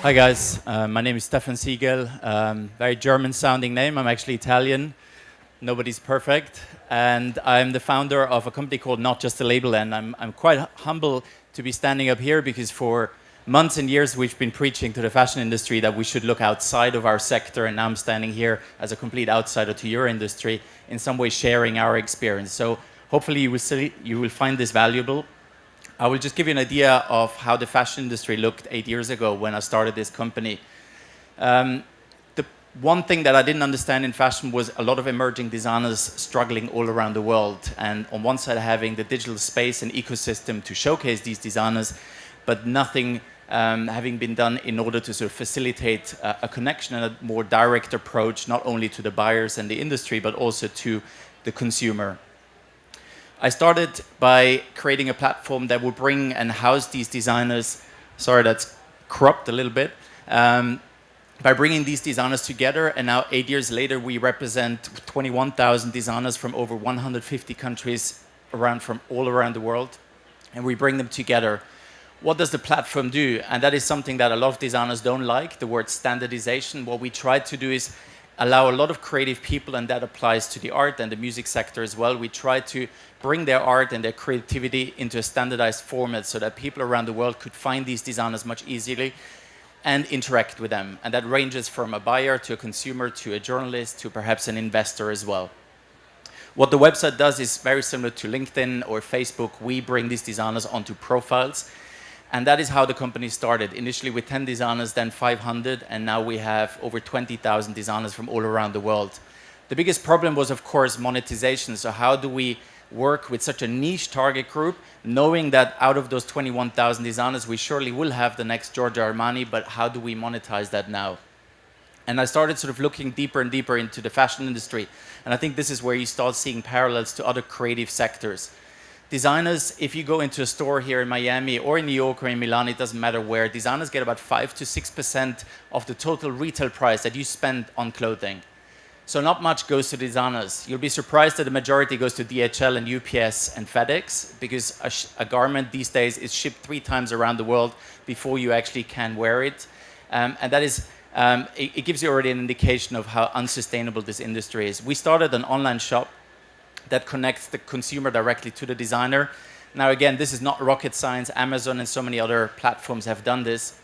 Hi guys, my name is Stefan Siegel. Very German-sounding name. I'm actually Italian. Nobody's perfect, and I'm the founder of a company called Not Just a Label. And I'm quite humble to be standing up here because for months and years we've been preaching to the fashion industry that we should look outside of our sector, and now I'm standing here as a complete outsider to your industry, in some way sharing our experience. So hopefully you will find this valuable. I will just give you an idea of how the fashion industry looked 8 years ago when I started this company. The one thing that I didn't understand in fashion was a lot of emerging designers struggling all around the world. And on one side having the digital space and ecosystem to showcase these designers, but nothing having been done in order to sort of facilitate a connection and a more direct approach, not only to the buyers and the industry, but also to the consumer. I started by creating a platform that would bring and house these designers. Sorry, that's cropped a little bit. By bringing these designers together, and now 8 years later, we represent 21,000 designers from over 150 countries from all around the world, and we bring them together. What does the platform do? And that is something that a lot of designers don't like, the word standardization. What we try to do is allow a lot of creative people, and that applies to the art and the music sector as well. We try to bring their art and their creativity into a standardized format so that people around the world could find these designers much easily and interact with them. And that ranges from a buyer to a consumer to a journalist to perhaps an investor as well. What the website does is very similar to LinkedIn or Facebook. We bring these designers onto profiles. And that is how the company started. Initially with 10 designers, then 500, and now we have over 20,000 designers from all around the world. The biggest problem was, of course, monetization. So how do we work with such a niche target group, knowing that out of those 21,000 designers, we surely will have the next Giorgio Armani, but how do we monetize that now? And I started sort of looking deeper and deeper into the fashion industry. And I think this is where you start seeing parallels to other creative sectors. Designers, if you go into a store here in Miami or in New York or in Milan, it doesn't matter where, designers get about 5 to 6% of the total retail price that you spend on clothing. So not much goes to designers. You'll be surprised that the majority goes to DHL and UPS and FedEx, because a garment these days is shipped 3 times around the world before you actually can wear it. And that is, it gives you already an indication of how unsustainable this industry is. We started an online shop that connects the consumer directly to the designer. Now again, this is not rocket science. Amazon and so many other platforms have done this,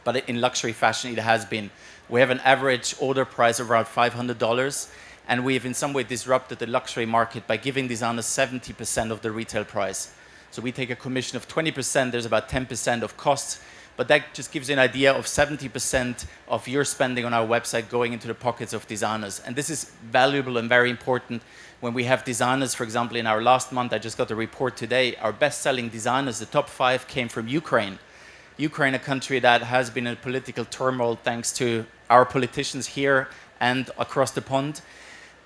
but in luxury fashion it has been. We have an average order price of around $500, and we have in some way disrupted the luxury market by giving designers 70% of the retail price. So we take a commission of 20%, there's about 10% of costs, but that just gives you an idea of 70% of your spending on our website going into the pockets of designers. And this is valuable and very important when we have designers. For example, in our last month, I just got a report today, our best-selling designers, the top 5 came from Ukraine. Ukraine, a country that has been in political turmoil thanks to our politicians here and across the pond.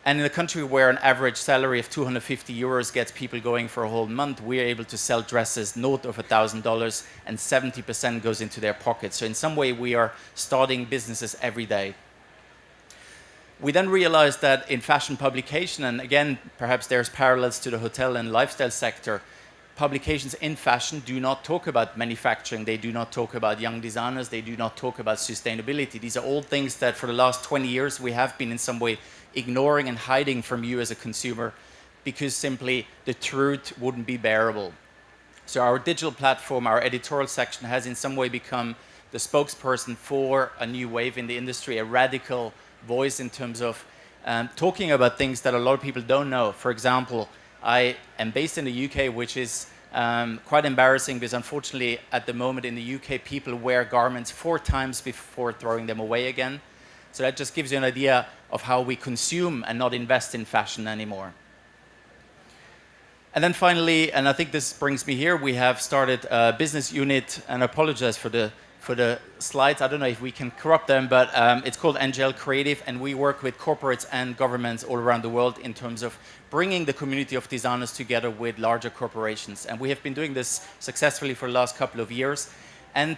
And in a country where an average salary of 250 euros gets people going for a whole month, we're able to sell dresses north of $1,000, and 70% goes into their pockets. So in some way, we are starting businesses every day. We then realized that in fashion publication, and again, perhaps there's parallels to the hotel and lifestyle sector, publications in fashion do not talk about manufacturing. They do not talk about young designers. They do not talk about sustainability. These are all things that for the last 20 years we have been in some way ignoring and hiding from you as a consumer, because simply the truth wouldn't be bearable. So our digital platform, our editorial section, has in some way become the spokesperson for a new wave in the industry, a radical voice in terms of talking about things that a lot of people don't know. For example, I am based in the UK, which is quite embarrassing because unfortunately at the moment in the UK people wear garments 4 times before throwing them away again. So that just gives you an idea of how we consume and not invest in fashion anymore. And then finally, and I think this brings me here, we have started a business unit, and I apologize for the slides. I don't know if we can corrupt them, but it's called Angelle Creative, and we work with corporates and governments all around the world in terms of bringing the community of designers together with larger corporations. And we have been doing this successfully for the last couple of years, and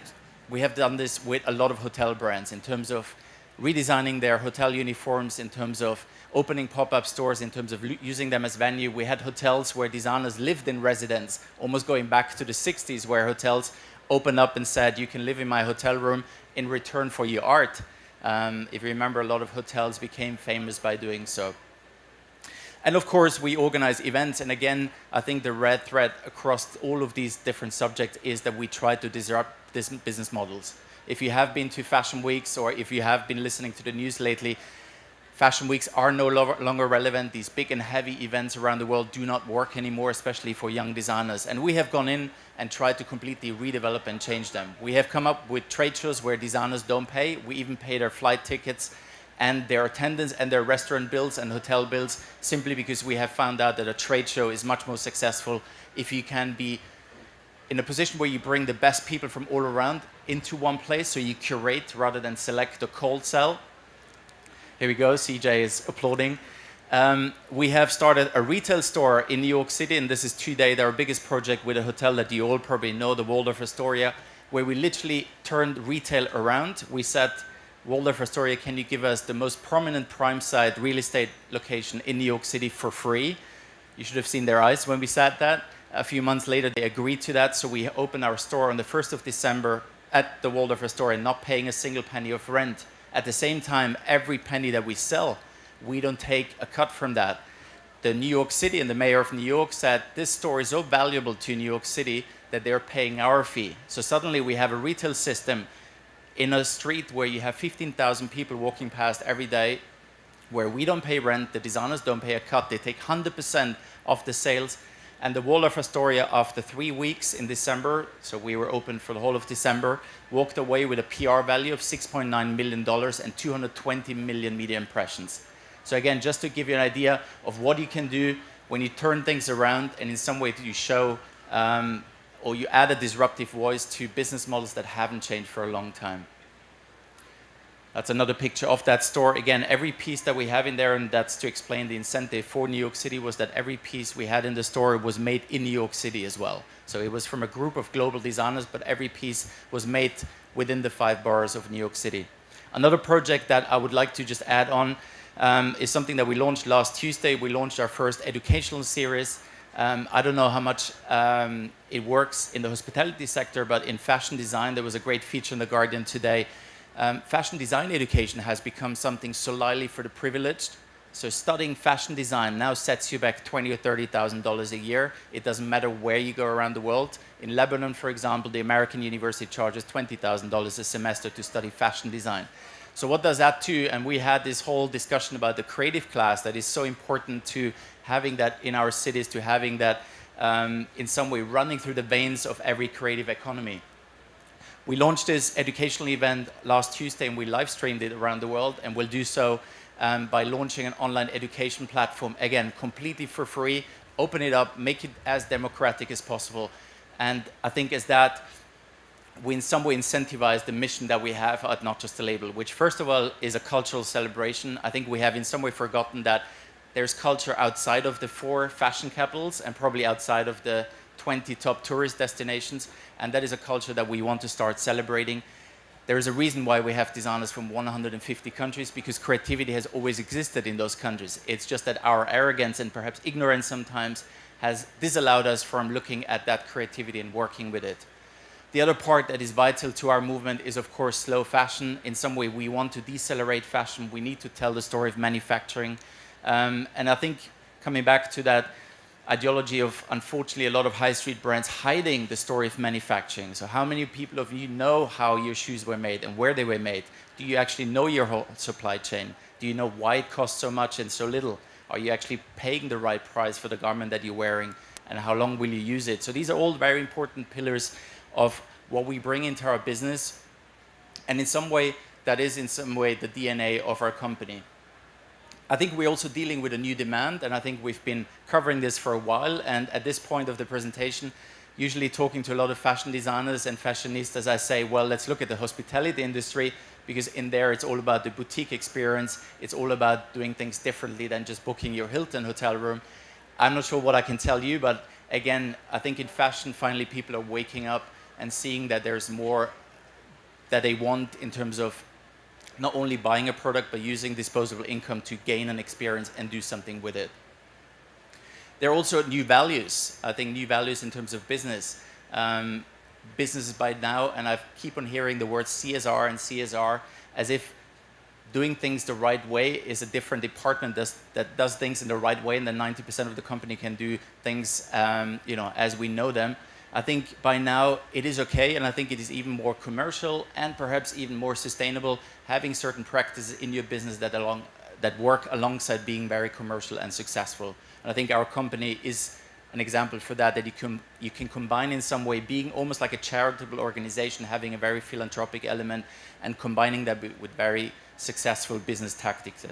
we have done this with a lot of hotel brands in terms of redesigning their hotel uniforms, in terms of opening pop-up stores in terms of using them as venue. We had hotels where designers lived in residence, almost going back to the 60s, where hotels opened up and said, you can live in my hotel room in return for your art. If you remember, a lot of hotels became famous by doing so. And of course, we organize events. And again, I think the red thread across all of these different subjects is that we try to disrupt these business models. If you have been to fashion weeks, or if you have been listening to the news lately, fashion weeks are no longer relevant. These big and heavy events around the world do not work anymore, especially for young designers. And we have gone in and tried to completely redevelop and change them. We have come up with trade shows where designers don't pay. We even pay their flight tickets and their attendance and their restaurant bills and hotel bills, simply because we have found out that a trade show is much more successful if you can be in a position where you bring the best people from all around into one place, so you curate rather than select or cold sell. Here we go, CJ is applauding. We have started a retail store in New York City, and this is today our biggest project with a hotel that you all probably know, the Waldorf Astoria, where we literally turned retail around. We said, Waldorf Astoria, can you give us the most prominent prime site real estate location in New York City for free? You should have seen their eyes when we said that. A few months later, they agreed to that, so we opened our store on the 1st of December at the Waldorf Astoria, not paying a single penny of rent. At the same time, every penny that we sell, we don't take a cut from that. The New York City and the mayor of New York said this store is so valuable to New York City that they're paying our fee. So suddenly we have a retail system in a street where you have 15,000 people walking past every day, where we don't pay rent, the designers don't pay a cut, they take 100% of the sales. And the Waldorf Astoria, after 3 weeks in December, so we were open for the whole of December, walked away with a PR value of $6.9 million and 220 million media impressions. So again, just to give you an idea of what you can do when you turn things around and in some way you show or you add a disruptive voice to business models that haven't changed for a long time. That's another picture of that store. Again, every piece that we have in there, and that's to explain the incentive for New York City, was that every piece we had in the store was made in New York City as well. So it was from a group of global designers, but every piece was made within the 5 boroughs of New York City. Another project that I would like to just add on is something that we launched last Tuesday. We launched our first educational series. I don't know how much it works in the hospitality sector, but in fashion design, there was a great feature in The Guardian today. Fashion design education has become something solely for the privileged. So studying fashion design now sets you back $20,000 or $30,000 a year. It doesn't matter where you go around the world. In Lebanon, for example, the American university charges $20,000 a semester to study fashion design. So what does that do? And we had this whole discussion about the creative class that is so important to having that in our cities, to having that in some way running through the veins of every creative economy. We launched this educational event last Tuesday, and we live streamed it around the world, and we'll do so by launching an online education platform, again, completely for free. Open it up, make it as democratic as possible. And I think as that, we in some way incentivize the mission that we have at Not Just a Label, which first of all is a cultural celebration. I think we have in some way forgotten that there's culture outside of the 4 fashion capitals and probably outside of the 20 top tourist destinations, and that is a culture that we want to start celebrating. There is a reason why we have designers from 150 countries, because creativity has always existed in those countries. It's just that our arrogance and perhaps ignorance sometimes has disallowed us from looking at that creativity and working with it. The other part that is vital to our movement is, of course, slow fashion. In some way, we want to decelerate fashion. We need to tell the story of manufacturing. And I think coming back to that ideology of, unfortunately, a lot of high street brands hiding the story of manufacturing. So how many people of you know how your shoes were made and where they were made? Do you actually know your whole supply chain? Do you know why it costs so much and so little? Are you actually paying the right price for the garment that you're wearing? And how long will you use it? So these are all very important pillars of what we bring into our business. And in some way, that is in some way the DNA of our company. I think we're also dealing with a new demand, and I think we've been covering this for a while. And at this point of the presentation, usually talking to a lot of fashion designers and fashionistas, I say, well, let's look at the hospitality industry, because in there it's all about the boutique experience. It's all about doing things differently than just booking your Hilton hotel room. I'm not sure what I can tell you, but again, I think in fashion, finally people are waking up and seeing that there's more that they want in terms of not only buying a product, but using disposable income to gain an experience and do something with it. There are also new values. I think new values in terms of business. Businesses by now, and I keep on hearing the words CSR and CSR as if doing things the right way is a different department that does things in the right way, and then 90% of the company can do things as we know them. I think by now it is okay, and I think it is even more commercial and perhaps even more sustainable having certain practices in your business that work alongside being very commercial and successful. And I think our company is an example for that you can combine in some way being almost like a charitable organization, having a very philanthropic element, and combining that with very successful business tactics.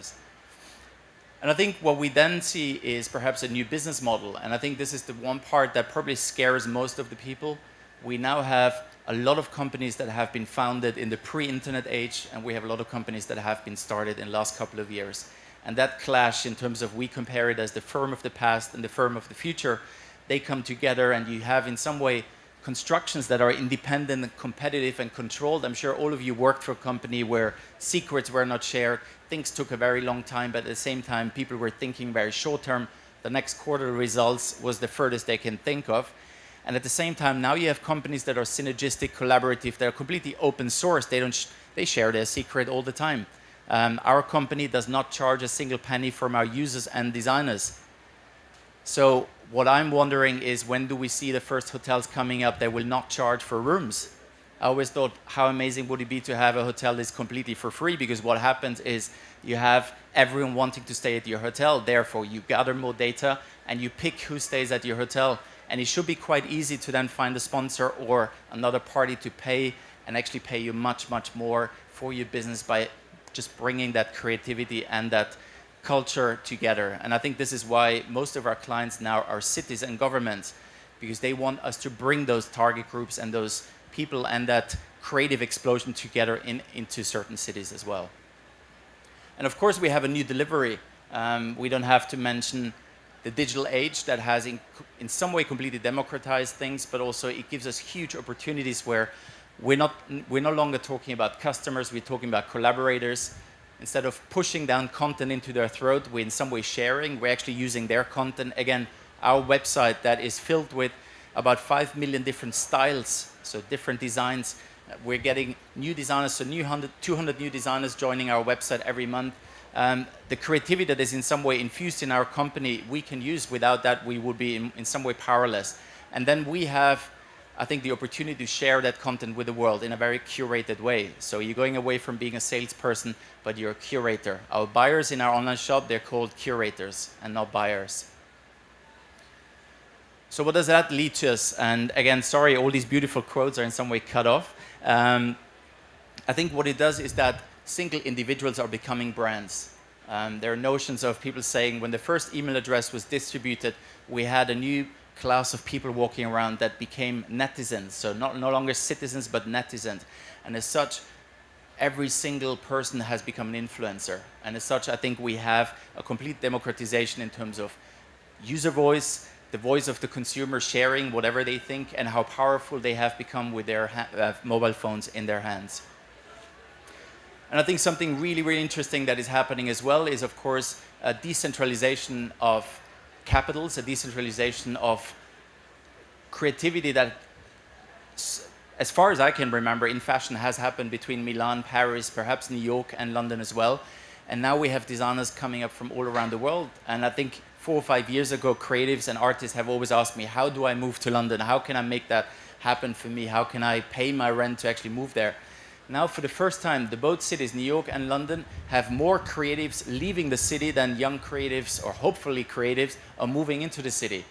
And I think what we then see is perhaps a new business model, and I think this is the one part that probably scares most of the people. We now have a lot of companies that have been founded in the pre-internet age, and we have a lot of companies that have been started in the last couple of years. And that clash, in terms of we compare it as the firm of the past and the firm of the future, they come together, and you have in some way constructions that are independent and competitive and controlled. I'm sure all of you worked for a company where secrets were not shared, things took a very long time, but at the same time people were thinking very short term. The next quarter results was the furthest they can think of. And at the same time, now you have companies that are synergistic, collaborative, they're completely open source, they share their secret all the time. Our company does not charge a single penny from our users and designers. So what I'm wondering is, when do we see the first hotels coming up that will not charge for rooms? I always thought, how amazing would it be to have a hotel that's completely for free, because what happens is you have everyone wanting to stay at your hotel, therefore you gather more data and you pick who stays at your hotel, and it should be quite easy to then find a sponsor or another party to pay and actually pay you much, much more for your business by just bringing that creativity and that culture together. And I think this is why most of our clients now are cities and governments, because they want us to bring those target groups and those people and that creative explosion together into certain cities as well. And of course we have a new delivery. We don't have to mention the digital age that has in some way completely democratized things, but also it gives us huge opportunities where we're no longer talking about customers, we're talking about collaborators. Instead of pushing down content into their throat, we're in some way sharing, we're actually using their content. Again, our website that is filled with about 5 million different styles, so different designs. We're getting new designers, so 200 new designers joining our website every month. The creativity that is in some way infused in our company, we can use. Without that, we would be in some way powerless. And then we have, I think, the opportunity to share that content with the world in a very curated way. So you're going away from being a salesperson, but you're a curator. Our buyers in our online shop, they're called curators and not buyers. So what does that lead to us? And again, sorry, all these beautiful quotes are in some way cut off. I think what it does is that single individuals are becoming brands. There are notions of people saying, when the first email address was distributed, we had a new class of people walking around that became netizens, so no longer citizens but netizens. And as such, every single person has become an influencer. And as such, I think we have a complete democratization in terms of user voice, the voice of the consumer sharing whatever they think, and how powerful they have become with their mobile phones in their hands. And I think something really, really interesting that is happening as well is, of course, a decentralization of capitals, a decentralization of creativity that, as far as I can remember, in fashion has happened between Milan, Paris, perhaps New York and London as well. And now we have designers coming up from all around the world. And I think 4 or 5 years ago, creatives and artists have always asked me, how do I move to London? How can I make that happen for me? How can I pay my rent to actually move there? Now, for the first time, the both cities, New York and London, have more creatives leaving the city than young creatives, or hopefully creatives, are moving into the city.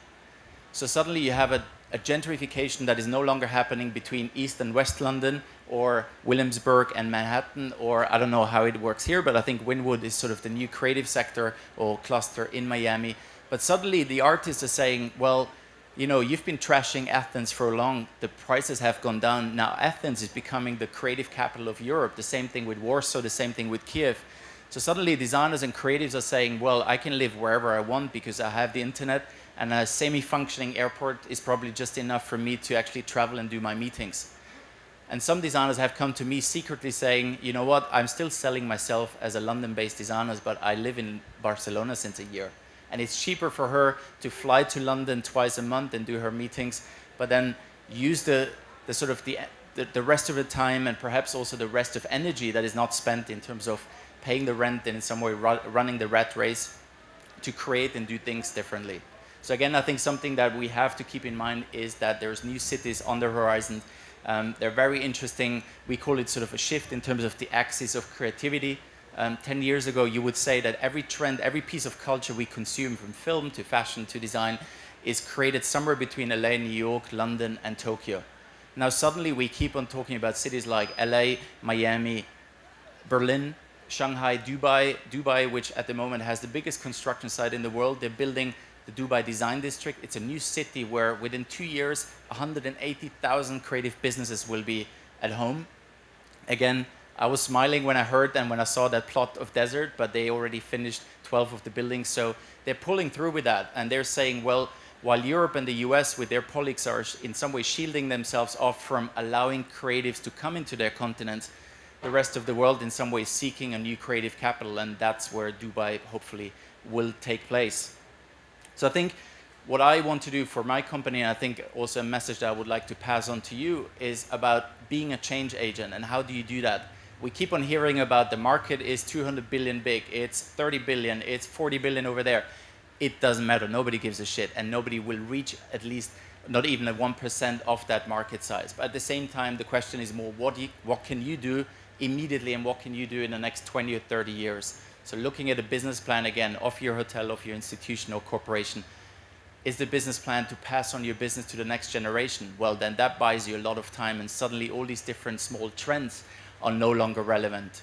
So suddenly you have a gentrification that is no longer happening between East and West London, or Williamsburg and Manhattan, or I don't know how it works here, but I think Wynwood is sort of the new creative sector or cluster in Miami. But suddenly the artists are saying, well, you know, you've been trashing Athens for long, the prices have gone down. Now Athens is becoming the creative capital of Europe. The same thing with Warsaw, the same thing with Kiev. So suddenly designers and creatives are saying, well, I can live wherever I want because I have the internet, and a semi-functioning airport is probably just enough for me to actually travel and do my meetings. And some designers have come to me secretly saying, you know what, I'm still selling myself as a London-based designer, but I live in Barcelona since a year. And it's cheaper for her to fly to London twice a month and do her meetings, but then use the rest of the time and perhaps also the rest of energy that is not spent in terms of paying the rent and in some way running the rat race to create and do things differently. So again, I think something that we have to keep in mind is that there's new cities on the horizon. They're very interesting. We call it sort of a shift in terms of the axis of creativity. 10 years ago, you would say that every trend, every piece of culture we consume, from film to fashion to design, is created somewhere between LA, New York, London, and Tokyo. Now suddenly we keep on talking about cities like LA, Miami, Berlin, Shanghai, Dubai, which at the moment has the biggest construction site in the world. They're building the Dubai Design District. It's a new city where within 2 years, 180,000 creative businesses will be at home. Again, I was smiling when I heard and when I saw that plot of desert, but they already finished 12 of the buildings. So they're pulling through with that. And they're saying, well, while Europe and the US with their politics are in some way shielding themselves off from allowing creatives to come into their continent, the rest of the world in some way seeking a new creative capital, and that's where Dubai hopefully will take place. So I think what I want to do for my company, and I think also a message that I would like to pass on to you, is about being a change agent. And how do you do that? We keep on hearing about the market is 200 billion big, it's 30 billion, it's 40 billion over there. It doesn't matter, nobody gives a shit, and nobody will reach at least not even a 1% of that market size. But at the same time, the question is more, what can you do immediately, and what can you do in the next 20 or 30 years? So looking at a business plan again of your hotel, of your institution or corporation, is the business plan to pass on your business to the next generation? Well, then that buys you a lot of time, and suddenly all these different small trends are no longer relevant.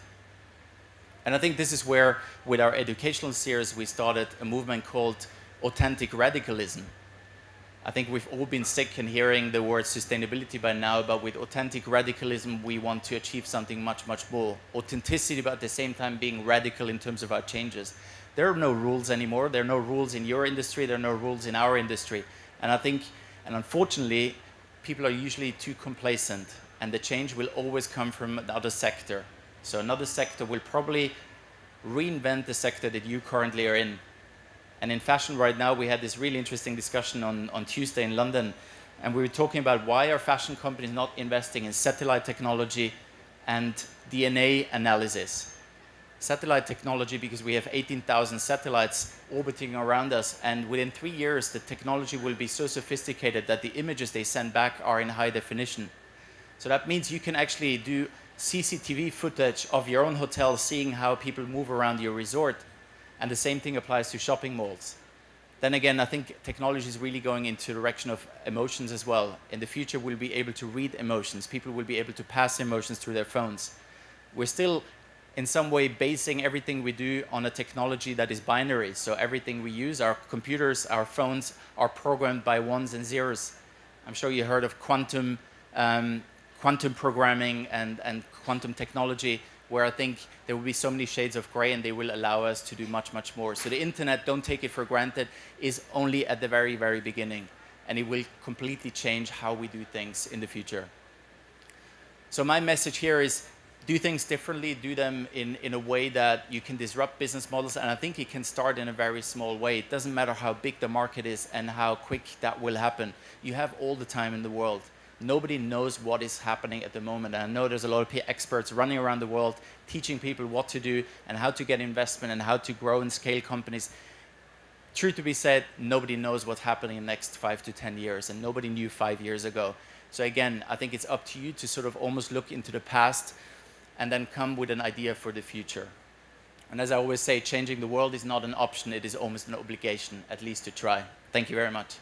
And I think this is where, with our educational series, we started a movement called Authentic Radicalism. I think we've all been sick in hearing the word sustainability by now, but with Authentic Radicalism, we want to achieve something much, much more. Authenticity, but at the same time being radical in terms of our changes. There are no rules anymore. There are no rules in your industry. There are no rules in our industry. And I think, and unfortunately, people are usually too complacent, and the change will always come from another sector. So another sector will probably reinvent the sector that you currently are in. And in fashion right now, we had this really interesting discussion on Tuesday in London, and we were talking about why are fashion companies not investing in satellite technology and DNA analysis. Satellite technology, because we have 18,000 satellites orbiting around us, and within 3 years, the technology will be so sophisticated that the images they send back are in high definition. So that means you can actually do CCTV footage of your own hotel, seeing how people move around your resort. And the same thing applies to shopping malls. Then again, I think technology is really going into the direction of emotions as well. In the future, we'll be able to read emotions. People will be able to pass emotions through their phones. We're still, in some way, basing everything we do on a technology that is binary. So everything we use, our computers, our phones, are programmed by ones and zeros. I'm sure you heard of quantum programming and quantum technology, where I think there will be so many shades of gray, and they will allow us to do much, much more. So the internet, don't take it for granted, is only at the very, very beginning, and it will completely change how we do things in the future. So my message here is, do things differently, do them in a way that you can disrupt business models, and I think it can start in a very small way. It doesn't matter how big the market is and how quick that will happen. You have all the time in the world. Nobody knows what is happening at the moment. And I know there's a lot of experts running around the world teaching people what to do and how to get investment and how to grow and scale companies. True to be said, nobody knows what's happening in the next 5 to 10 years, and nobody knew 5 years ago. So again, I think it's up to you to sort of almost look into the past and then come with an idea for the future. And as I always say, changing the world is not an option, it is almost an obligation, at least to try. Thank you very much.